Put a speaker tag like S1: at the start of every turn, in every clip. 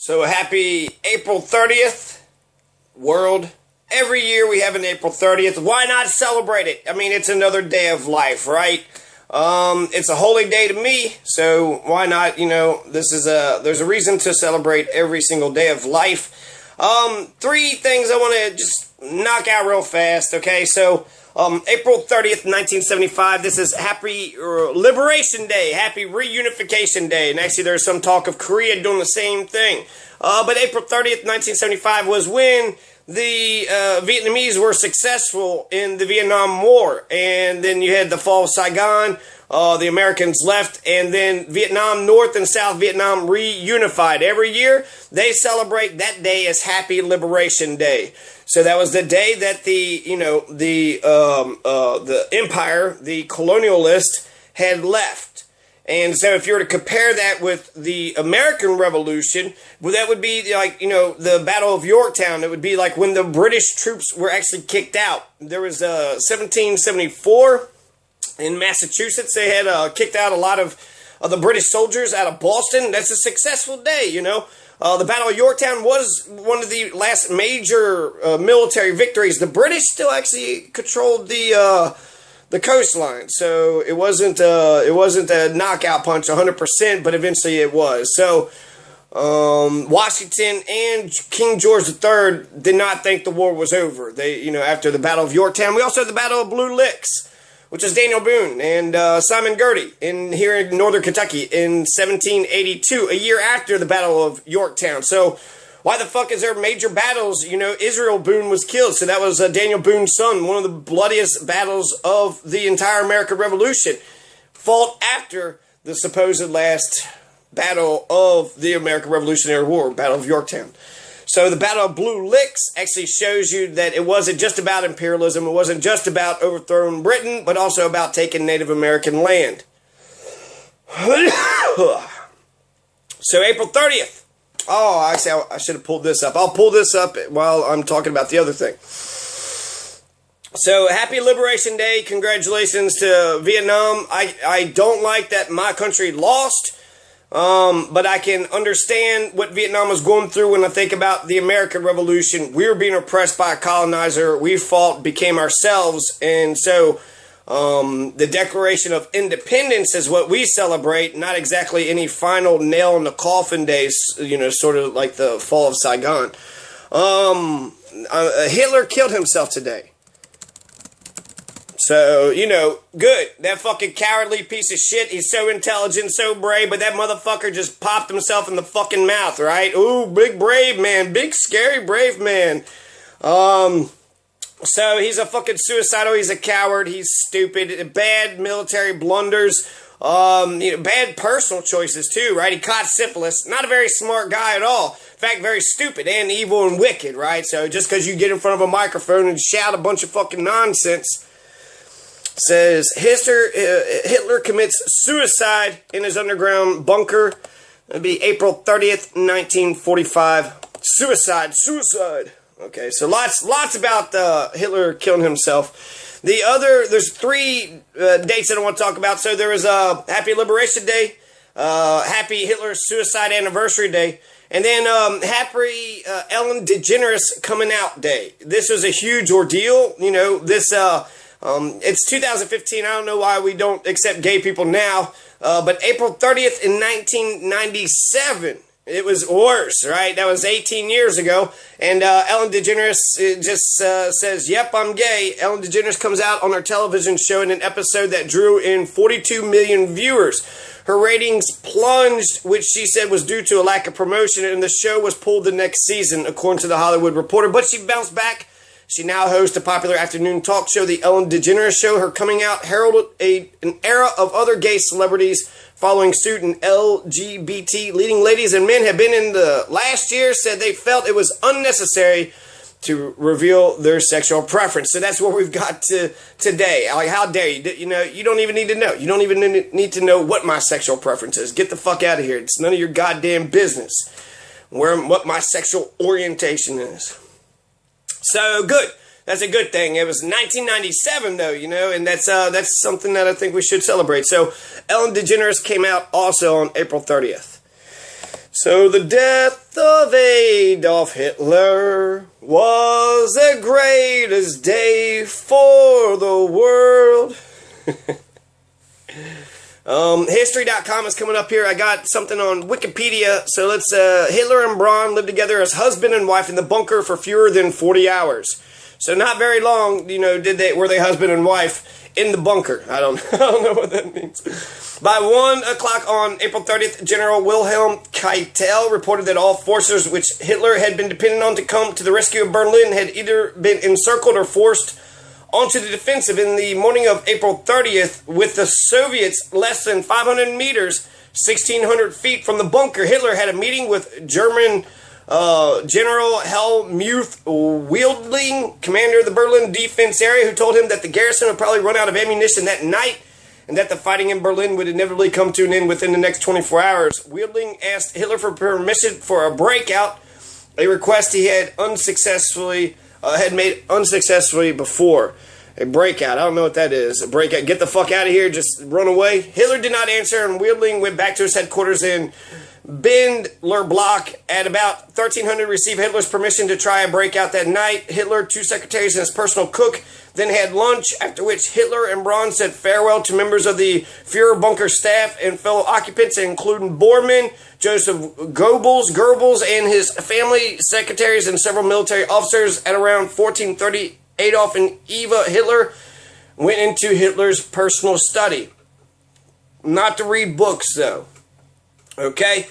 S1: So happy April 30th, world. Every year we have an April 30th. Why not celebrate it? I mean, it's another day of life, right? It's a holy day to me, so why not, there's a reason to celebrate every single day of life. Three things I want to just knock out real fast, okay? So, April 30th, 1975, this is Happy Liberation Day, Happy Reunification Day, and actually there's some talk of Korea doing the same thing. But April 30th, 1975 was when the Vietnamese were successful in the Vietnam War, and then you had the fall of Saigon, the Americans left, and then Vietnam, North and South Vietnam reunified. Every year, they celebrate that day as Happy Liberation Day. So that was the day that the empire, the colonialist, had left. And so if you were to compare that with the American Revolution, well, that would be like, the Battle of Yorktown. It would be like when the British troops were actually kicked out. There was 1774 in Massachusetts. They had kicked out a lot of the British soldiers out of Boston. That's a successful day, The Battle of Yorktown was one of the last major military victories. The British still actually controlled the coastline, so it wasn't a knockout punch 100%, but eventually it was. So Washington and King George III did not think the war was over. They, after the Battle of Yorktown, we also had the Battle of Blue Licks, which is Daniel Boone and Simon Girty here in northern Kentucky in 1782, a year after the Battle of Yorktown. So why the fuck is there major battles? Israel Boone was killed, so that was Daniel Boone's son, one of the bloodiest battles of the entire American Revolution, fought after the supposed last battle of the American Revolutionary War, Battle of Yorktown. So the Battle of Blue Licks actually shows you that it wasn't just about imperialism, it wasn't just about overthrowing Britain, but also about taking Native American land. So April 30th. Oh, actually, I should have pulled this up. I'll pull this up while I'm talking about the other thing. So, Happy Liberation Day. Congratulations to Vietnam. I don't like that my country lost. But I can understand what Vietnam was going through when I think about the American Revolution. We were being oppressed by a colonizer. We fought, became ourselves. And so, the Declaration of Independence is what we celebrate, not exactly any final nail in the coffin days, sort of like the fall of Saigon. Hitler killed himself today. So, good. That fucking cowardly piece of shit, he's so intelligent, so brave, but that motherfucker just popped himself in the fucking mouth, right? Ooh, big brave man, big scary brave man. So he's a fucking suicidal, he's a coward, he's stupid, bad military blunders, bad personal choices too, right? He caught syphilis, not a very smart guy at all. In fact, very stupid and evil and wicked, right? So just because you get in front of a microphone and shout a bunch of fucking nonsense, says Hitler commits suicide in his underground bunker. It'll be April 30th, 1945. Suicide. Okay, so lots about Hitler killing himself. There's three dates that I want to talk about. So there was Happy Liberation Day, Happy Hitler Suicide Anniversary Day, and then Happy Ellen DeGeneres Coming Out Day. This was a huge ordeal. It's 2015. I don't know why we don't accept gay people now. But April 30th in 1997, it was worse, right? That was 18 years ago. And Ellen DeGeneres just says, yep, I'm gay. Ellen DeGeneres comes out on her television show in an episode that drew in 42 million viewers. Her ratings plunged, which she said was due to a lack of promotion, and the show was pulled the next season, according to The Hollywood Reporter. But she bounced back. She now hosts a popular afternoon talk show, The Ellen DeGeneres Show. Her coming out heralded an era of other gay celebrities following suit, and LGBT leading ladies and men have been in the last year said they felt it was unnecessary to reveal their sexual preference. So that's what we've got to today. Like, how dare you? You don't even need to know. You don't even need to know what my sexual preference is. Get the fuck out of here. It's none of your goddamn business what my sexual orientation is. So, good. That's a good thing. It was 1997, though, and that's something that I think we should celebrate. So, Ellen DeGeneres came out also on April 30th. So the death of Adolf Hitler was the greatest day for the world. History.com is coming up here. I got something on Wikipedia. So let's, Hitler and Braun lived together as husband and wife in the bunker for fewer than 40 hours. So not very long, were they husband and wife in the bunker. I don't know what that means. By 1 o'clock on April 30th, General Wilhelm Keitel reported that all forces which Hitler had been dependent on to come to the rescue of Berlin had either been encircled or forced onto the defensive. In the morning of April 30th, with the Soviets less than 500 meters, 1,600 feet from the bunker, Hitler had a meeting with German General Helmuth Wilding, commander of the Berlin defense area, who told him that the garrison would probably run out of ammunition that night and that the fighting in Berlin would inevitably come to an end within the next 24 hours. Wilding asked Hitler for permission for a breakout, a request he had made unsuccessfully before. A breakout, I don't know what that is. A breakout, get the fuck out of here, just run away. Hitler did not answer, and Wilding went back to his headquarters in Bindlerblock. At about 1300, received Hitler's permission to try a breakout that night. Hitler, 2 secretaries, and his personal cook then had lunch, after which Hitler and Braun said farewell to members of the Fuhrer bunker staff and fellow occupants, including Bormann, Joseph Goebbels, and his family, secretaries, and several military officers. At around 1430, Adolf and Eva Hitler went into Hitler's personal study. Not to read books, though. Okay?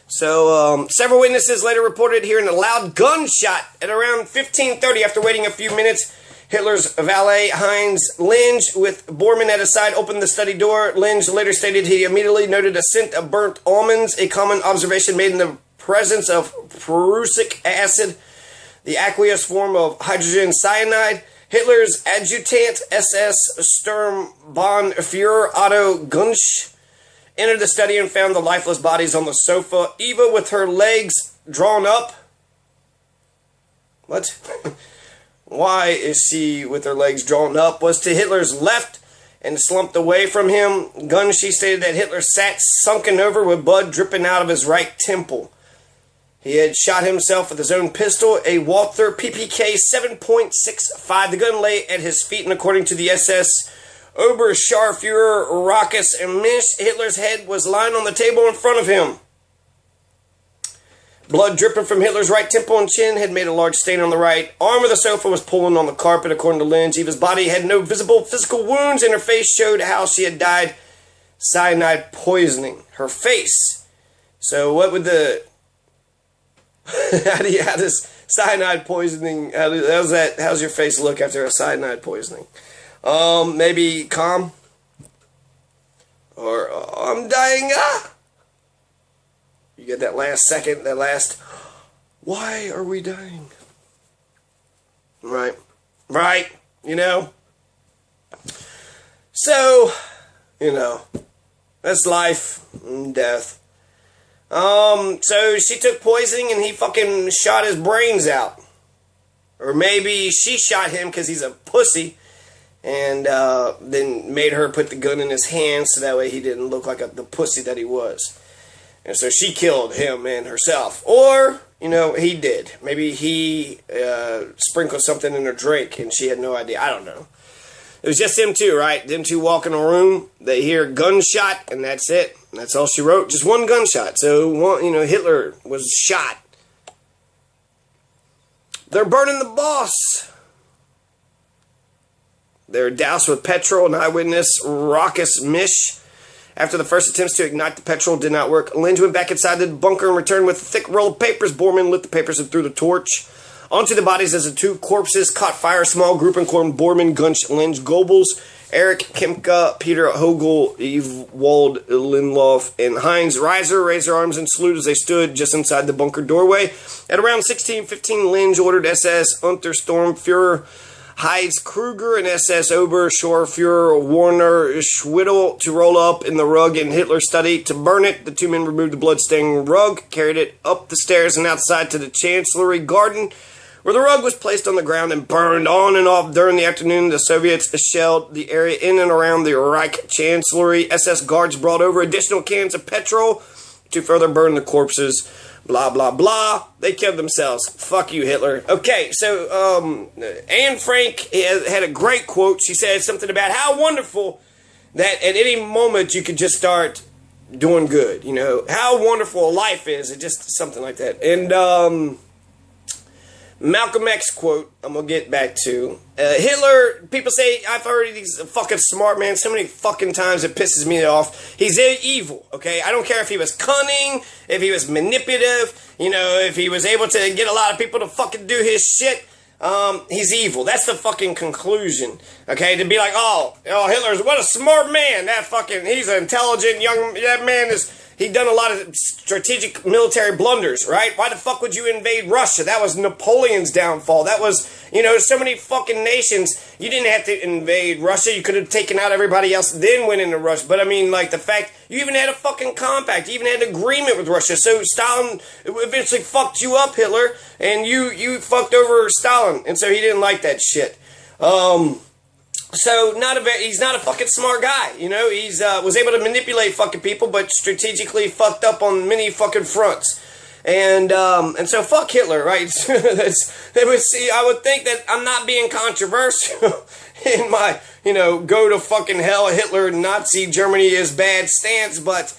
S1: So, several witnesses later reported hearing a loud gunshot at around 1530. After waiting a few minutes, Hitler's valet, Heinz Linge, with Bormann at his side, opened the study door. Linge later stated he immediately noted a scent of burnt almonds, a common observation made in the presence of prussic acid, the aqueous form of hydrogen cyanide. Hitler's adjutant, SS Sturmbannführer Otto Gunsch, entered the study and found the lifeless bodies on the sofa. Eva, with her legs drawn up. What? Why is she with her legs drawn up? Was to Hitler's left and slumped away from him. Gunsch stated that Hitler sat sunken over with blood dripping out of his right temple. He had shot himself with his own pistol, a Walther PPK 7.65. The gun lay at his feet, and according to the SS Oberscharführer Rackus and Misch, Hitler's head was lying on the table in front of him. Blood dripping from Hitler's right temple and chin had made a large stain on the right arm of the sofa, was pulling on the carpet, according to Linge. Eva's body had no visible physical wounds, and her face showed how she had died cyanide poisoning. Her face. So what would the... how does cyanide poisoning... How's your face look after a cyanide poisoning? Maybe calm? Or, I'm dying, You get that last second, that last, why are we dying? Right. So, that's life and death. So she took poisoning and he fucking shot his brains out. Or maybe she shot him because he's a pussy. And then made her put the gun in his hand so that way he didn't look like the pussy that he was. And so she killed him and herself. Or, he did. Maybe he sprinkled something in her drink and she had no idea. I don't know. It was just them two, right? Them two walk in a room. They hear a gunshot and that's it. That's all she wrote. Just one gunshot. So, Hitler was shot. They're burning the boss. They're doused with petrol. An eyewitness, Rackus Misch. After the first attempts to ignite the petrol did not work, Linge went back inside the bunker and returned with a thick roll of papers. Bormann lit the papers and threw the torch onto the bodies as the 2 corpses caught fire. A small group including Bormann, Gunsch, Linge, Goebbels, Erich Kempka, Peter Hogel, Ewald Lindlof, and Heinz Reiser raised their arms and saluted as they stood just inside the bunker doorway. At around 16:15, Linge ordered SS Untersturmführer Heids Kruger and SS Oberscharführer Warner Schwittel to roll up in the rug in Hitler's study to burn it. The 2 men removed the blood-stained rug, carried it up the stairs and outside to the Chancellery garden, where the rug was placed on the ground and burned on and off. During the afternoon, the Soviets shelled the area in and around the Reich Chancellery. SS guards brought over additional cans of petrol to further burn the corpses. Blah, blah, blah. They killed themselves. Fuck you, Hitler. Okay, so Anne Frank had a great quote. She said something about how wonderful that at any moment you could just start doing good. You know, how wonderful life is. It just something like that. And Malcolm X quote, I'm going to get back to. Hitler, people say, I've heard he's a fucking smart man so many fucking times it pisses me off. He's evil, okay? I don't care if he was cunning, if he was manipulative, you know, if he was able to get a lot of people to fucking do his shit. He's evil. That's the fucking conclusion, okay? To be like, oh, Hitler's, what a smart man. That fucking, he's an intelligent young, that man is... He done a lot of strategic military blunders, right? Why the fuck would you invade Russia? That was Napoleon's downfall. That was, you know, so many fucking nations. You didn't have to invade Russia. You could have taken out everybody else, then went into Russia. But I mean, like, the fact, you even had a fucking compact. You even had an agreement with Russia. So Stalin eventually fucked you up, Hitler, and you fucked over Stalin. And so he didn't like that shit. So he's not a fucking smart guy, you know. He's was able to manipulate fucking people, but strategically fucked up on many fucking fronts. And so fuck Hitler, right? I would think that I'm not being controversial in my, you know, go to fucking hell, Hitler, Nazi Germany is bad stance. But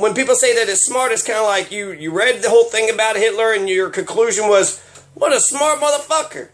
S1: when people say that it's smart, it's kind of like you read the whole thing about Hitler and your conclusion was, what a smart motherfucker.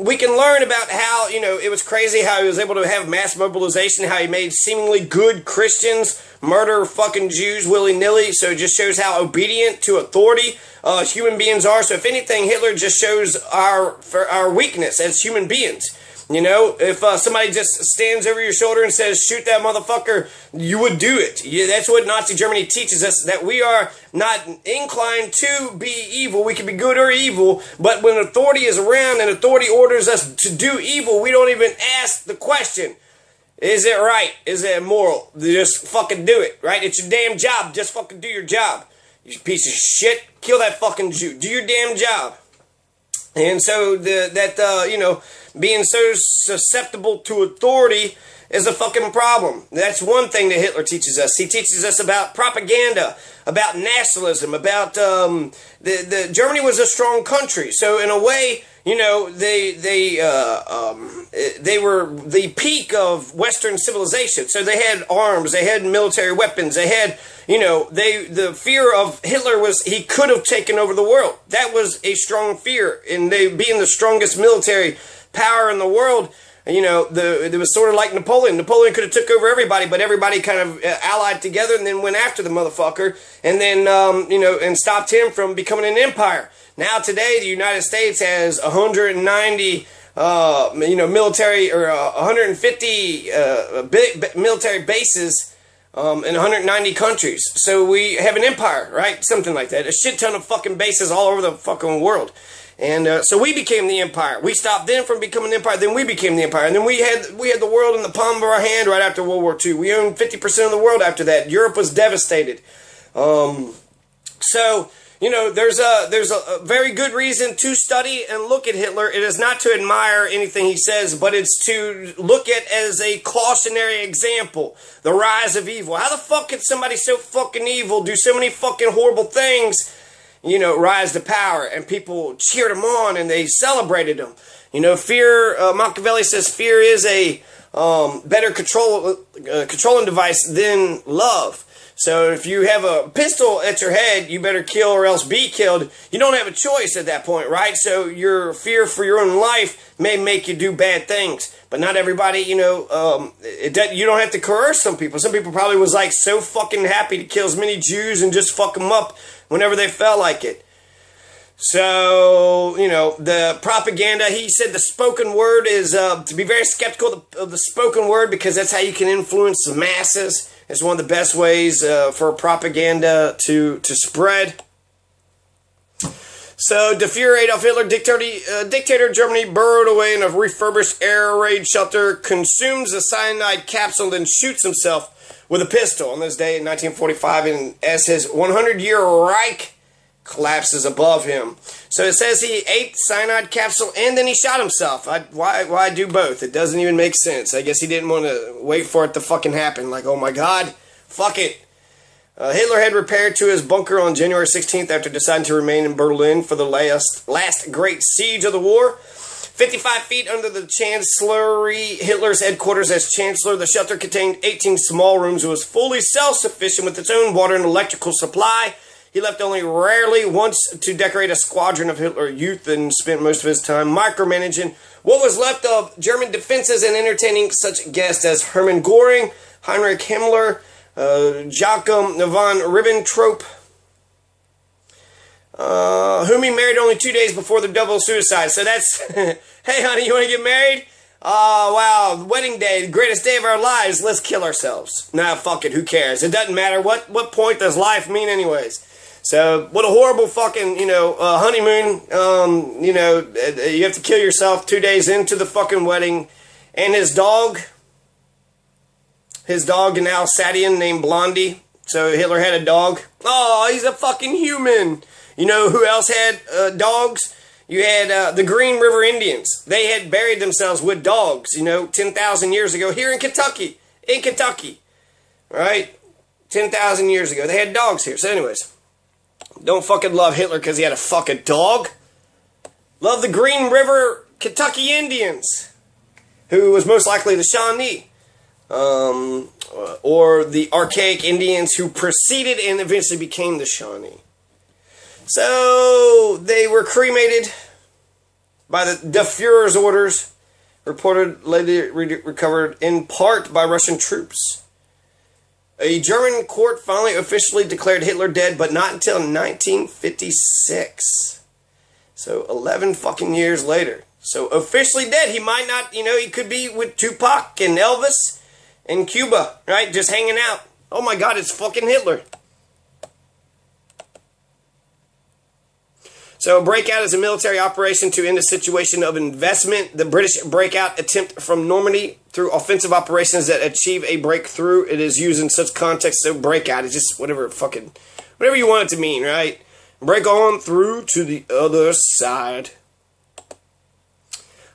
S1: We can learn about how, you know, it was crazy how he was able to have mass mobilization, how he made seemingly good Christians murder fucking Jews willy-nilly. So it just shows how obedient to authority human beings are. So if anything, Hitler just shows our weakness as human beings. You know, if somebody just stands over your shoulder and says, shoot that motherfucker, you would do it. Yeah, that's what Nazi Germany teaches us, that we are not inclined to be evil. We can be good or evil, but when authority is around and authority orders us to do evil, we don't even ask the question, is it right? Is it moral? Just fucking do it, right? It's your damn job. Just fucking do your job. You piece of shit. Kill that fucking Jew. Do your damn job. And so you know, being so susceptible to authority is a fucking problem. That's one thing that Hitler teaches us. He teaches us about propaganda, about nationalism, about Germany was a strong country. So in a way, you know, they were the peak of Western civilization. So they had arms, they had military weapons, they had, you know, the fear of Hitler was he could have taken over the world. That was a strong fear, and they being the strongest military power in the world. You know, it was sort of like Napoleon. Napoleon could have took over everybody, but everybody kind of allied together and then went after the motherfucker, and then you know, and stopped him from becoming an empire. Now today, the United States has 190, you know, military or 150 military bases in 190 countries. So we have an empire, right? Something like that. A shit ton of fucking bases all over the fucking world. And so we became the empire. We stopped them from becoming the empire. Then we became the empire. And then we had the world in the palm of our hand right after World War II. We owned 50% of the world after that. Europe was devastated. So, you know, there's a very good reason to study and look at Hitler. It is not to admire anything he says, but it's to look at as a cautionary example. The rise of evil. How the fuck can somebody so fucking evil do so many fucking horrible things, you know, rise to power, and people cheered him on and they celebrated him? You know, fear, Machiavelli says fear is a better controlling device than love. So if you have a pistol at your head, you better kill or else be killed. You don't have a choice at that point, right? So your fear for your own life may make you do bad things. But not everybody, you know, you don't have to coerce some people. Some people probably was like so fucking happy to kill as many Jews and just fuck them up whenever they felt like it. So, you know, the propaganda, he said the spoken word is to be very skeptical of the spoken word, because that's how you can influence the masses. It's one of the best ways for propaganda to spread. So, Der Führer Adolf Hitler, dictator of Germany, burrowed away in a refurbished air raid shelter, consumes a cyanide capsule, then shoots himself with a pistol on this day in 1945, and as his 100-year Reich collapses above him. So it says he ate cyanide capsule and then he shot himself. Why do both? It doesn't even make sense. I guess he didn't want to wait for it to fucking happen. Like, oh my God, fuck it. Hitler had repaired to his bunker on January 16th after deciding to remain in Berlin for the last great siege of the war. 55 feet under the Chancellery, Hitler's headquarters as Chancellor, the shelter contained 18 small rooms and was fully self-sufficient with its own water and electrical supply. He left only rarely once to decorate a squadron of Hitler Youth and spent most of his time micromanaging what was left of German defenses and entertaining such guests as Hermann Göring, Heinrich Himmler, Joachim von Ribbentrop, whom he married only 2 days before the double suicide. So that's, hey honey, you want to get married? Wow, wedding day, the greatest day of our lives, let's kill ourselves. Nah, fuck it, who cares? It doesn't matter. What point does life mean anyways? So, what a horrible fucking, honeymoon. You have to kill yourself 2 days into the fucking wedding. And his dog, an Alsatian named Blondie. So, Hitler had a dog. Oh, he's a fucking human. You know who else had dogs? You had the Green River Indians. They had buried themselves with dogs, 10,000 years ago here in Kentucky. Right? 10,000 years ago. They had dogs here. So, anyways. Don't fucking love Hitler because he had a fucking dog. Love the Green River Kentucky Indians, who was most likely the Shawnee, or the archaic Indians who preceded and eventually became the Shawnee. So they were cremated by the Führer's orders, reported later recovered in part by Russian troops. A German court finally officially declared Hitler dead, but not until 1956. So 11 fucking years later. So officially dead. He might not, he could be with Tupac and Elvis in Cuba, right? Just hanging out. Oh my God, it's fucking Hitler. So, breakout is a military operation to end a situation of investment. The British breakout attempt from Normandy through offensive operations that achieve a breakthrough. It is used in such context. So, breakout is just whatever you want it to mean, right? Break on through to the other side.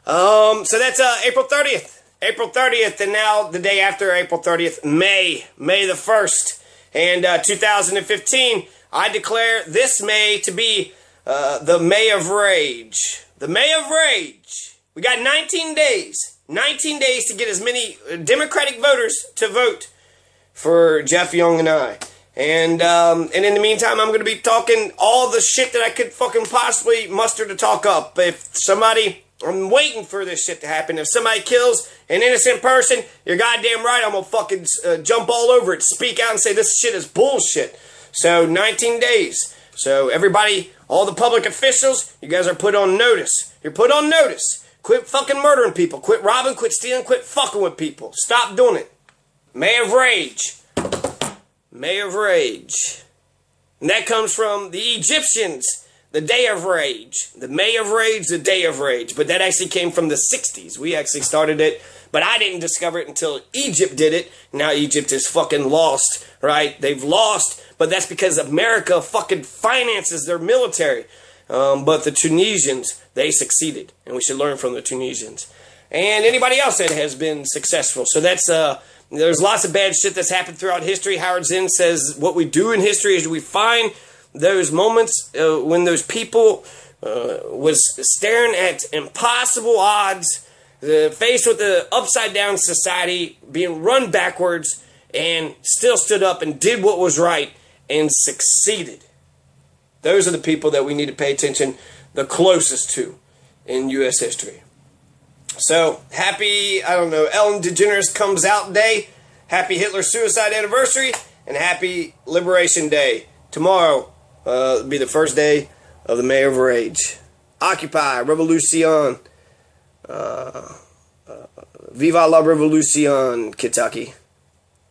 S1: So that's April 30th. April 30th, and now the day after April 30th, May the 1st, and 2015. I declare this May to be the May of Rage. The May of Rage. We got 19 days. 19 days to get as many Democratic voters to vote for Jeff Young and I. And in the meantime, I'm going to be talking all the shit that I could fucking possibly muster to talk up. I'm waiting for this shit to happen. If somebody kills an innocent person, you're goddamn right, I'm going to fucking jump all over it, speak out and say this shit is bullshit. So 19 days. So everybody, all the public officials, you guys are put on notice. You're put on notice. Quit fucking murdering people. Quit robbing, quit stealing, quit fucking with people. Stop doing it. May of Rage. May of Rage. And that comes from the Egyptians. The Day of Rage. The May of Rage, the Day of Rage. But that actually came from the 60s. We actually started it. But I didn't discover it until Egypt did it. Now Egypt is fucking lost, right? They've lost. But that's because America fucking finances their military. But the Tunisians, they succeeded. And we should learn from the Tunisians. And anybody else that has been successful. So that's, there's lots of bad shit that's happened throughout history. Howard Zinn says what we do in history is we find those moments when those people was staring at impossible odds, faced with the upside down society, being run backwards, and still stood up and did what was right and succeeded. Those are the people that we need to pay attention the closest to in U.S. history. So, happy, Ellen DeGeneres Comes Out Day, happy Hitler Suicide Anniversary, and happy Liberation Day. Tomorrow will be the first day of the May of Rage. Occupy, Revolution. Viva la Revolution, Kentucky.